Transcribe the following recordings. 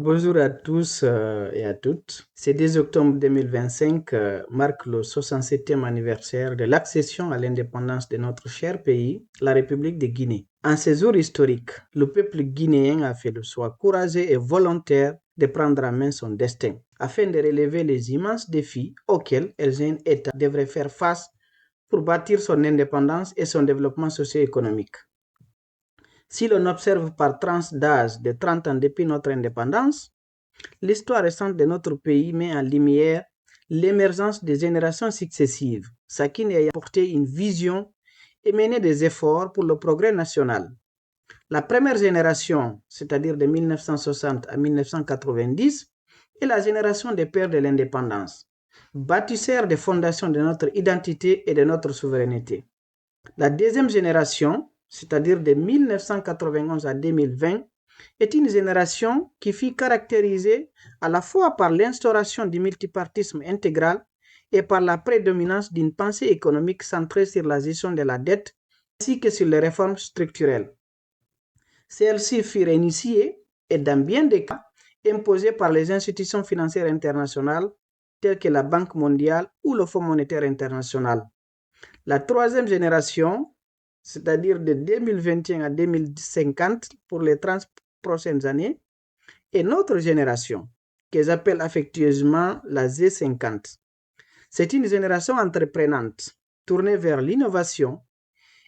Bonjour à tous et à toutes. Ce 10 octobre 2025 marque le 67e anniversaire de l'accession à l'indépendance de notre cher pays, la République de Guinée. En ces jours historiques, le peuple guinéen a fait le choix courageux et volontaire de prendre en main son destin, afin de relever les immenses défis auxquels un jeune État devrait faire face pour bâtir son indépendance et son développement socio-économique. Si l'on observe par tranche d'âge de 30 ans depuis notre indépendance, l'histoire récente de notre pays met en lumière l'émergence des générations successives, chacune ayant porté une vision et mené des efforts pour le progrès national. La première génération, c'est-à-dire de 1960 à 1990, est la génération des pères de l'indépendance, bâtisseurs des fondations de notre identité et de notre souveraineté. La deuxième génération, c'est-à-dire de 1991 à 2020, est une génération qui fut caractérisée à la fois par l'instauration du multipartisme intégral et par la prédominance d'une pensée économique centrée sur la gestion de la dette ainsi que sur les réformes structurelles. Celles-ci furent initiées et dans bien des cas imposées par les institutions financières internationales telles que la Banque mondiale ou le Fonds monétaire international. La troisième génération, c'est-à-dire de 2021 à 2050 pour les 30 prochaines années, est notre génération, que j'appelle affectueusement la Z50. C'est une génération entreprenante, tournée vers l'innovation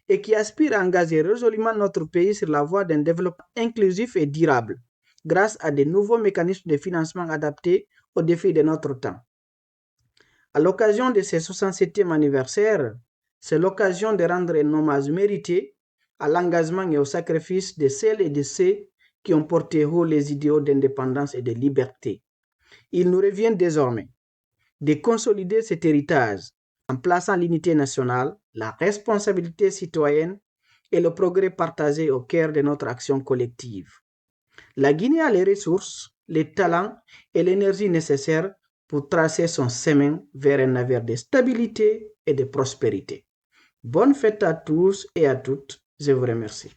et qui aspire à engager résolument notre pays sur la voie d'un développement inclusif et durable, grâce à de nouveaux mécanismes de financement adaptés aux défis de notre temps. À l'occasion de ce 67e anniversaire, c'est l'occasion de rendre un hommage mérité à l'engagement et au sacrifice de celles et de ceux qui ont porté haut les idéaux d'indépendance et de liberté. Il nous revient désormais de consolider cet héritage en plaçant l'unité nationale, la responsabilité citoyenne et le progrès partagé au cœur de notre action collective. La Guinée a les ressources, les talents et l'énergie nécessaires pour tracer son chemin vers un avenir de stabilité et de prospérité. Bonne fête à tous et à toutes. Je vous remercie.